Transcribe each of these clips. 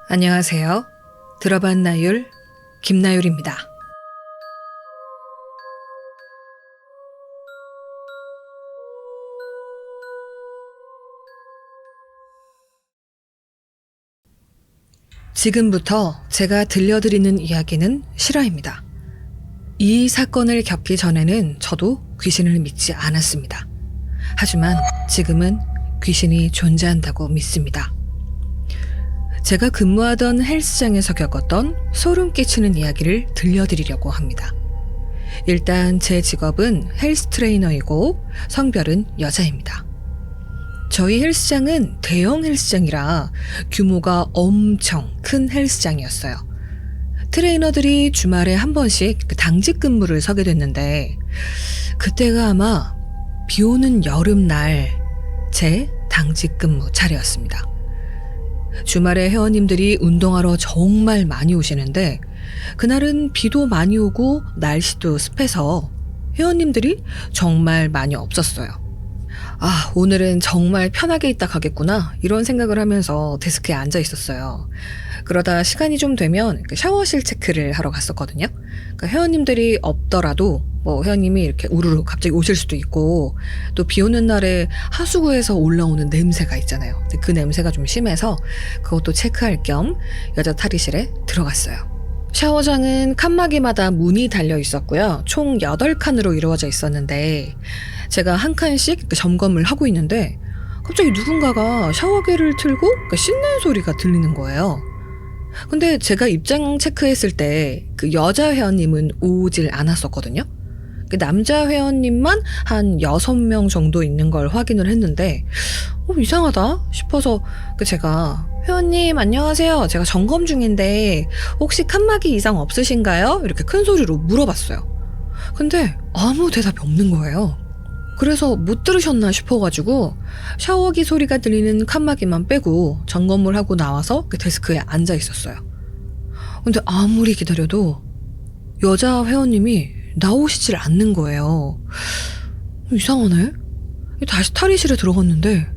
안녕하세요. 들어반 나율 김나율입니다. 지금부터 제가 들려드리는 이야기는 실화입니다. 이 사건을 겪기 전에는 저도 귀신을 믿지 않았습니다. 하지만 지금은 귀신이 존재한다고 믿습니다. 제가 근무하던 헬스장에서 겪었던 소름 끼치는 이야기를 들려드리려고 합니다. 일단 제 직업은 헬스 트레이너이고 성별은 여자입니다. 저희 헬스장은 대형 헬스장이라 규모가 엄청 큰 헬스장이었어요. 트레이너들이 주말에 한 번씩 당직 근무를 서게 됐는데 그때가 아마 비 오는 여름날 제 당직 근무 차례였습니다. 주말에 회원님들이 운동하러 정말 많이 오시는데 그날은 비도 많이 오고 날씨도 습해서 회원님들이 정말 많이 없었어요. 아, 오늘은 정말 편하게 있다 가겠구나 이런 생각을 하면서 데스크에 앉아 있었어요. 그러다 시간이 좀 되면 샤워실 체크를 하러 갔었거든요. 그러니까 회원님들이 없더라도 회원님이 이렇게 우르르 갑자기 오실 수도 있고 또 비 오는 날에 하수구에서 올라오는 냄새가 있잖아요. 근데 그 냄새가 좀 심해서 그것도 체크할 겸 여자 탈의실에 들어갔어요. 샤워장은 칸막이마다 문이 달려 있었고요. 총 8칸으로 이루어져 있었는데 제가 한 칸씩 점검을 하고 있는데 갑자기 누군가가 샤워기를 틀고 씻는 소리가 들리는 거예요. 근데 제가 입장 체크했을 때 그 여자 회원님은 오질 않았었거든요. 그 남자 회원님만 한 6명 정도 있는 걸 확인을 했는데 이상하다 싶어서 제가 회원님 안녕하세요. 제가 점검 중인데 혹시 칸막이 이상 없으신가요? 이렇게 큰 소리로 물어봤어요. 근데 아무 대답이 없는 거예요. 그래서 못 들으셨나 싶어가지고 샤워기 소리가 들리는 칸막이만 빼고 점검을 하고 나와서 그 데스크에 앉아 있었어요. 근데 아무리 기다려도 여자 회원님이 나오시질 않는 거예요. 이상하네? 다시 탈의실에 들어갔는데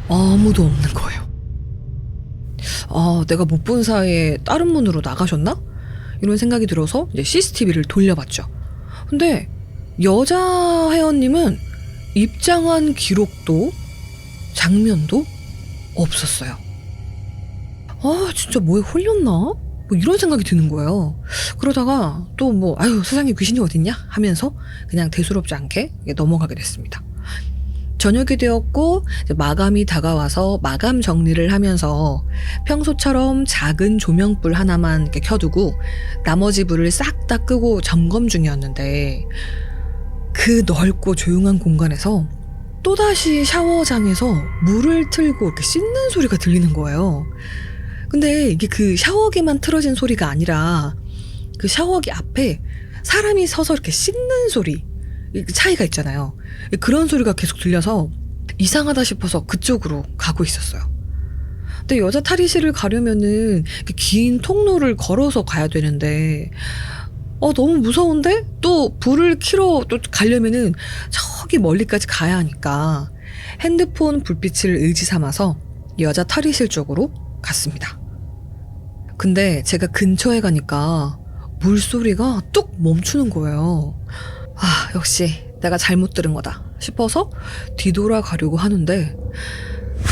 아무도 없는 거예요. 아, 내가 못 본 사이에 다른 문으로 나가셨나? 이런 생각이 들어서 이제 CCTV를 돌려봤죠. 근데 여자 회원님은 입장한 기록도 장면도 없었어요. 아, 진짜 뭐에 홀렸나? 이런 생각이 드는 거예요. 그러다가 또 아유 세상에 귀신이 어딨냐 하면서 그냥 대수롭지 않게 넘어가게 됐습니다. 저녁이 되었고 마감이 다가와서 마감 정리를 하면서 평소처럼 작은 조명불 하나만 이렇게 켜두고 나머지 불을 싹 다 끄고 점검 중이었는데 그 넓고 조용한 공간에서 또다시 샤워장에서 물을 틀고 이렇게 씻는 소리가 들리는 거예요. 근데 이게 그 샤워기만 틀어진 소리가 아니라 그 샤워기 앞에 사람이 서서 이렇게 씻는 소리, 차이가 있잖아요. 그런 소리가 계속 들려서 이상하다 싶어서 그쪽으로 가고 있었어요. 근데 여자 탈의실을 가려면은 긴 통로를 걸어서 가야 되는데 너무 무서운데 또 불을 켜러 또 가려면은 저기 멀리까지 가야 하니까 핸드폰 불빛을 의지 삼아서 여자 탈의실 쪽으로 갔습니다. 근데 제가 근처에 가니까 물소리가 뚝 멈추는 거예요. 아, 역시 내가 잘못 들은 거다 싶어서 뒤돌아가려고 하는데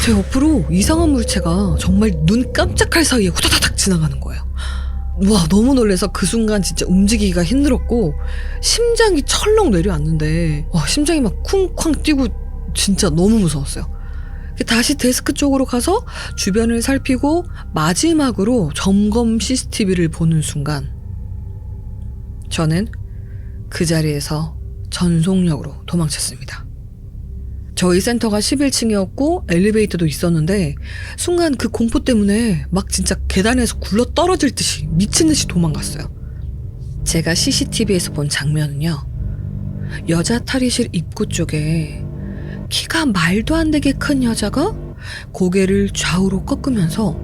제 옆으로 이상한 물체가 정말 눈 깜짝할 사이에 후다다닥 지나가는 거예요. 와, 너무 놀라서 그 순간 진짜 움직이기가 힘들었고 심장이 철렁 내려앉는데 심장이 막 쿵쾅 뛰고 진짜 너무 무서웠어요. 다시 데스크 쪽으로 가서 주변을 살피고 마지막으로 점검 CCTV를 보는 순간 저는 그 자리에서 전속력으로 도망쳤습니다. 저희 센터가 11층이었고 엘리베이터도 있었는데 순간 그 공포 때문에 막 진짜 계단에서 굴러 떨어질 듯이 미친 듯이 도망갔어요. 제가 CCTV에서 본 장면은요, 여자 탈의실 입구 쪽에 키가 말도 안 되게 큰 여자가 고개를 좌우로 꺾으면서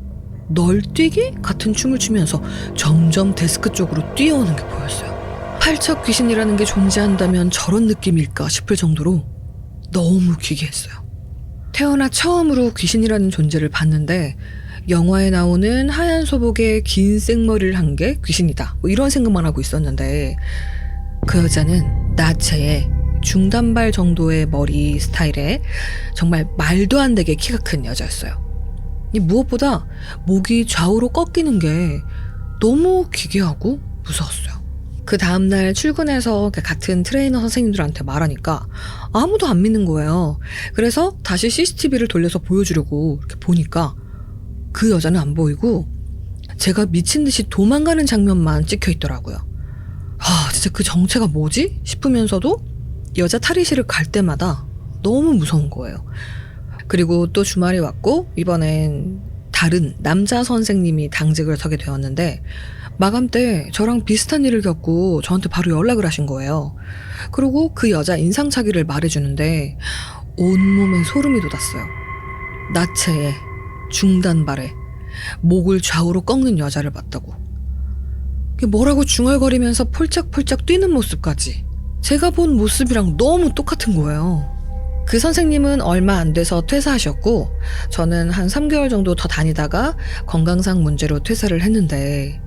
널뛰기 같은 춤을 추면서 점점 데스크 쪽으로 뛰어오는 게 보였어요. 팔척 귀신이라는 게 존재한다면 저런 느낌일까 싶을 정도로 너무 기괴했어요. 태어나 처음으로 귀신이라는 존재를 봤는데 영화에 나오는 하얀 소복에 긴 생머리를 한 게 귀신이다. 뭐 이런 생각만 하고 있었는데 그 여자는 나체의 중단발 정도의 머리 스타일에 정말 말도 안 되게 키가 큰 여자였어요. 무엇보다 목이 좌우로 꺾이는 게 너무 기괴하고 무서웠어요. 그 다음날 출근해서 같은 트레이너 선생님들한테 말하니까 아무도 안 믿는 거예요. 그래서 다시 CCTV를 돌려서 보여주려고 이렇게 보니까 그 여자는 안 보이고 제가 미친 듯이 도망가는 장면만 찍혀 있더라고요. 진짜 그 정체가 뭐지? 싶으면서도 여자 탈의실을 갈 때마다 너무 무서운 거예요. 그리고 또 주말이 왔고 이번엔 다른 남자 선생님이 당직을 서게 되었는데 마감 때 저랑 비슷한 일을 겪고 저한테 바로 연락을 하신 거예요. 그리고 그 여자 인상착의를 말해주는데 온몸에 소름이 돋았어요. 나체에 중단발에 목을 좌우로 꺾는 여자를 봤다고. 뭐라고 중얼거리면서 폴짝폴짝 뛰는 모습까지 제가 본 모습이랑 너무 똑같은 거예요. 그 선생님은 얼마 안 돼서 퇴사하셨고 저는 한 3개월 정도 더 다니다가 건강상 문제로 퇴사를 했는데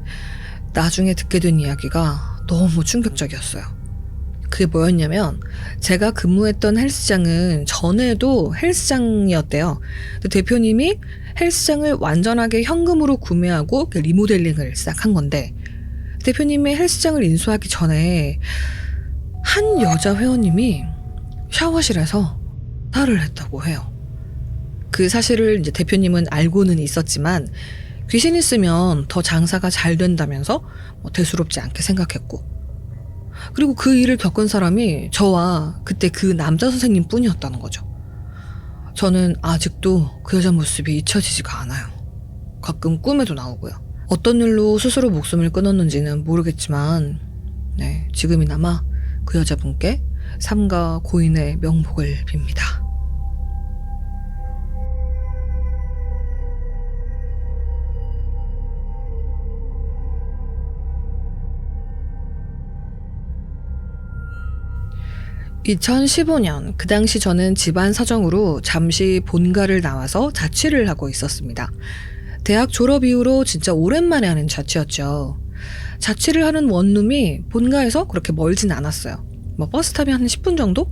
나중에 듣게 된 이야기가 너무 충격적이었어요. 그게 뭐였냐면 제가 근무했던 헬스장은 전에도 헬스장이었대요. 대표님이 헬스장을 완전하게 현금으로 구매하고 리모델링을 싹 한 건데 대표님의 헬스장을 인수하기 전에 한 여자 회원님이 샤워실에서 탈을 했다고 해요. 그 사실을 이제 대표님은 알고는 있었지만 귀신 있으면 더 장사가 잘 된다면서 대수롭지 않게 생각했고 그리고 그 일을 겪은 사람이 저와 그때 그 남자 선생님 뿐이었다는 거죠. 저는 아직도 그 여자 모습이 잊혀지지가 않아요. 가끔 꿈에도 나오고요. 어떤 일로 스스로 목숨을 끊었는지는 모르겠지만 지금이나마 그 여자분께 삼가 고인의 명복을 빕니다. (2015년) 그 당시 저는 집안 사정으로 잠시 본가를 나와서 자취를 하고 있었습니다. 대학 졸업 이후로 진짜 오랜만에 하는 자취였죠. 자취를 하는 원룸이 본가에서 그렇게 멀진 않았어요. 버스 타면 한 10분 정도?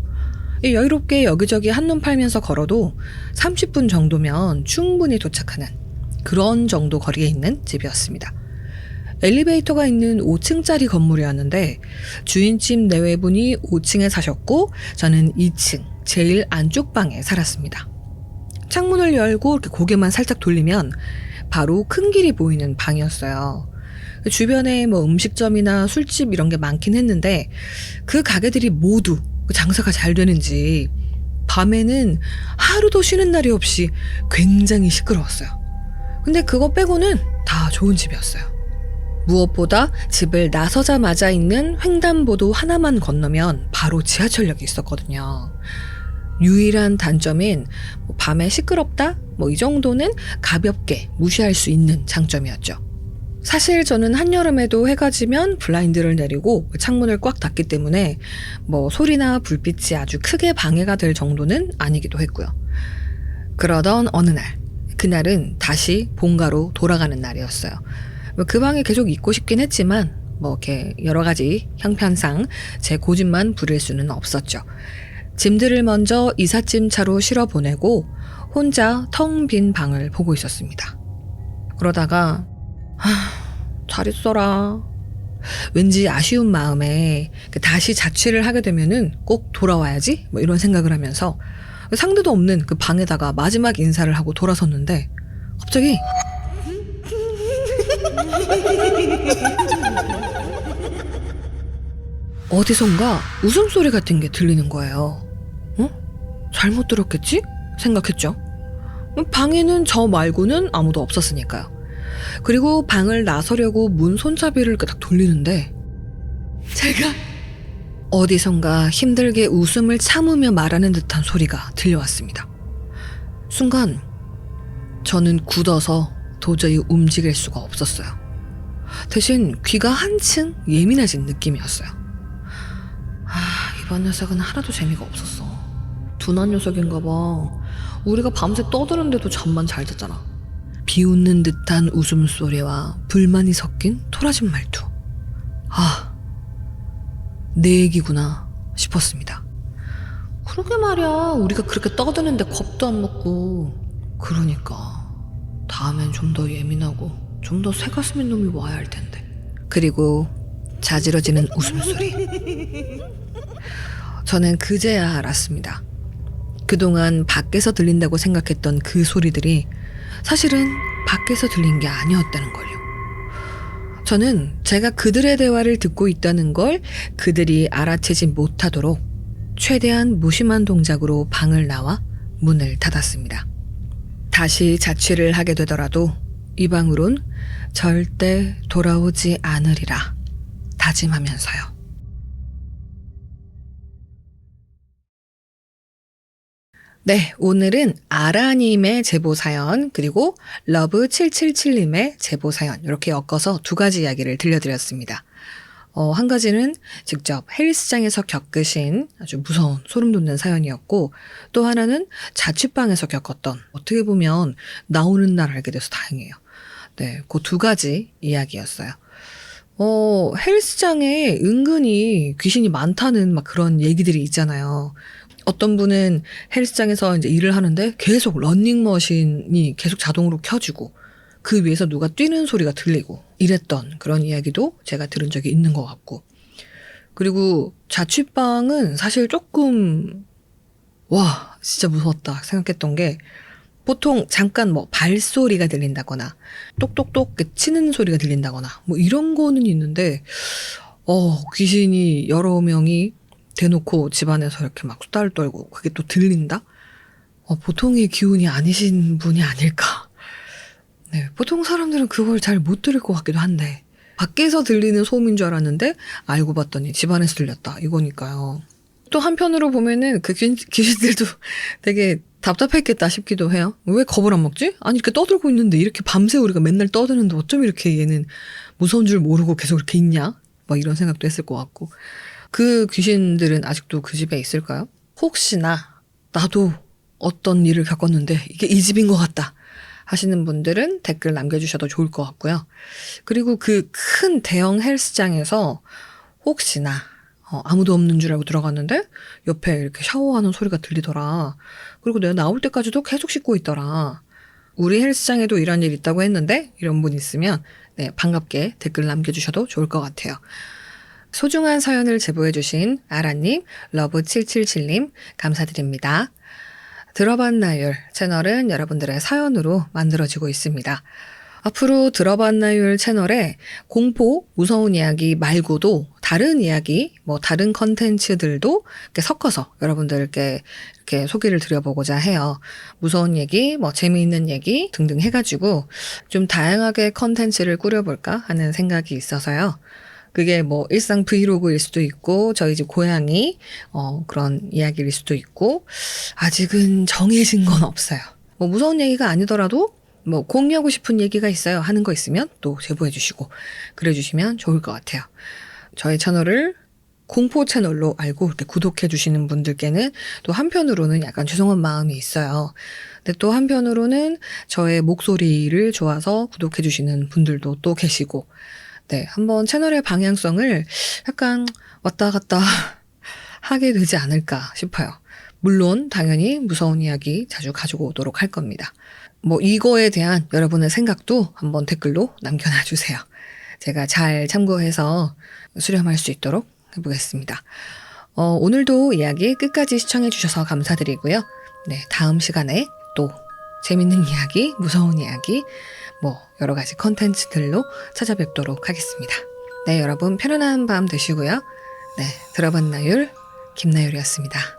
여유롭게 여기저기 한눈 팔면서 걸어도 30분 정도면 충분히 도착하는 그런 정도 거리에 있는 집이었습니다. 엘리베이터가 있는 5층짜리 건물이었는데 주인집 내외분이 5층에 사셨고 저는 2층 제일 안쪽 방에 살았습니다. 창문을 열고 이렇게 고개만 살짝 돌리면 바로 큰 길이 보이는 방이었어요. 주변에 음식점이나 술집 이런 게 많긴 했는데 그 가게들이 모두 장사가 잘 되는지 밤에는 하루도 쉬는 날이 없이 굉장히 시끄러웠어요. 근데 그거 빼고는 다 좋은 집이었어요. 무엇보다 집을 나서자마자 있는 횡단보도 하나만 건너면 바로 지하철역이 있었거든요. 유일한 단점인 밤에 시끄럽다? 이 정도는 가볍게 무시할 수 있는 장점이었죠. 사실 저는 한여름에도 해가 지면 블라인드를 내리고 창문을 꽉 닫기 때문에 소리나 불빛이 아주 크게 방해가 될 정도는 아니기도 했고요. 그러던 어느 날, 그날은 다시 본가로 돌아가는 날이었어요. 그 방에 계속 있고 싶긴 했지만 이렇게 여러 가지 형편상 제 고집만 부릴 수는 없었죠. 짐들을 먼저 이삿짐 차로 실어 보내고 혼자 텅 빈 방을 보고 있었습니다. 그러다가 잘 있어라. 왠지 아쉬운 마음에 다시 자취를 하게 되면은 꼭 돌아와야지 이런 생각을 하면서 상대도 없는 그 방에다가 마지막 인사를 하고 돌아섰는데 갑자기 어디선가 웃음소리 같은 게 들리는 거예요. 잘못 들었겠지? 생각했죠. 방에는 저 말고는 아무도 없었으니까요. 그리고 방을 나서려고 문 손잡이를 딱 돌리는데 제가 어디선가 힘들게 웃음을 참으며 말하는 듯한 소리가 들려왔습니다. 순간 저는 굳어서 도저히 움직일 수가 없었어요. 대신 귀가 한층 예민해진 느낌이었어요. 이번 녀석은 하나도 재미가 없었어. 둔한 녀석인가 봐. 우리가 밤새 떠드는데도 잠만 잘 잤잖아. 비웃는 듯한 웃음소리와 불만이 섞인 토라진 말투. 아, 내 얘기구나 싶었습니다. 그러게 말이야. 우리가 그렇게 떠드는데 겁도 안 먹고. 그러니까 다음엔 좀 더 예민하고 좀 더 새가슴인 놈이 와야 할 텐데. 그리고 자지러지는 웃음소리. 저는 그제야 알았습니다. 그동안 밖에서 들린다고 생각했던 그 소리들이 사실은 밖에서 들린 게 아니었다는 걸요. 저는 제가 그들의 대화를 듣고 있다는 걸 그들이 알아채지 못하도록 최대한 무심한 동작으로 방을 나와 문을 닫았습니다. 다시 자취를 하게 되더라도 이 방으론 절대 돌아오지 않으리라 다짐하면서요. 네, 오늘은 아라님의 제보사연 그리고 러브777님의 제보사연 이렇게 엮어서 두 가지 이야기를 들려드렸습니다. 한 가지는 직접 헬스장에서 겪으신 아주 무서운 소름 돋는 사연이었고 또 하나는 자취방에서 겪었던 어떻게 보면 나오는 날 알게 돼서 다행이에요. 네, 그 두 가지 이야기였어요. 헬스장에 은근히 귀신이 많다는 막 그런 얘기들이 있잖아요. 어떤 분은 헬스장에서 이제 일을 하는데 계속 러닝머신이 계속 자동으로 켜지고 그 위에서 누가 뛰는 소리가 들리고 이랬던 그런 이야기도 제가 들은 적이 있는 것 같고. 그리고 자취방은 사실 조금 와 진짜 무서웠다 생각했던 게 보통 잠깐 뭐 발소리가 들린다거나 똑똑똑 치는 소리가 들린다거나 뭐 이런 거는 있는데 귀신이 여러 명이 대놓고 집안에서 이렇게 막 수다를 떨고 그게 또 들린다? 보통의 기운이 아니신 분이 아닐까. 네, 보통 사람들은 그걸 잘 못 들을 것 같기도 한데 밖에서 들리는 소음인 줄 알았는데 알고 봤더니 집안에서 들렸다 이거니까요. 또 한편으로 보면은 그 귀신들도 되게 답답했겠다 싶기도 해요. 왜 겁을 안 먹지? 아니 이렇게 떠들고 있는데 이렇게 밤새 우리가 맨날 떠드는데 어쩜 이렇게 얘는 무서운 줄 모르고 계속 이렇게 있냐? 막 이런 생각도 했을 것 같고. 그 귀신들은 아직도 그 집에 있을까요? 혹시나 나도 어떤 일을 겪었는데 이게 이 집인 것 같다 하시는 분들은 댓글 남겨주셔도 좋을 것 같고요. 그리고 그 큰 대형 헬스장에서 혹시나 아무도 없는 줄 알고 들어갔는데 옆에 이렇게 샤워하는 소리가 들리더라. 그리고 내가 나올 때까지도 계속 씻고 있더라. 우리 헬스장에도 이런 일 있다고 했는데 이런 분 있으면 네, 반갑게 댓글 남겨주셔도 좋을 것 같아요. 소중한 사연을 제보해주신 아라님, 러브777님 감사드립니다. 들어봤나율 채널은 여러분들의 사연으로 만들어지고 있습니다. 앞으로 들어봤나율 채널에 공포, 무서운 이야기 말고도 다른 이야기, 뭐 다른 컨텐츠들도 이렇게 섞어서 여러분들께 이렇게 소개를 드려보고자 해요. 무서운 얘기, 뭐 재미있는 얘기 등등 해가지고 좀 다양하게 컨텐츠를 꾸려볼까 하는 생각이 있어서요. 그게 뭐 일상 브이로그일 수도 있고 저희 집 고양이 그런 이야기일 수도 있고 아직은 정해진 건 없어요. 뭐 무서운 얘기가 아니더라도 뭐 공유하고 싶은 얘기가 있어요 하는 거 있으면 또 제보해 주시고 그래 주시면 좋을 것 같아요. 저희 채널을 공포 채널로 알고 이렇게 구독해 주시는 분들께는 또 한편으로는 약간 죄송한 마음이 있어요. 근데 또 한편으로는 저의 목소리를 좋아서 구독해 주시는 분들도 또 계시고 네, 한번 채널의 방향성을 약간 왔다 갔다 하게 되지 않을까 싶어요. 물론 당연히 무서운 이야기 자주 가지고 오도록 할 겁니다. 뭐 이거에 대한 여러분의 생각도 한번 댓글로 남겨놔 주세요. 제가 잘 참고해서 수렴할 수 있도록 해보겠습니다. 오늘도 이야기 끝까지 시청해 주셔서 감사드리고요. 네, 다음 시간에 또 재밌는 이야기, 무서운 이야기, 뭐 여러 가지 컨텐츠들로 찾아뵙도록 하겠습니다. 네, 여러분 편안한 밤 되시고요. 네, 들어봤나율 김나율이었습니다.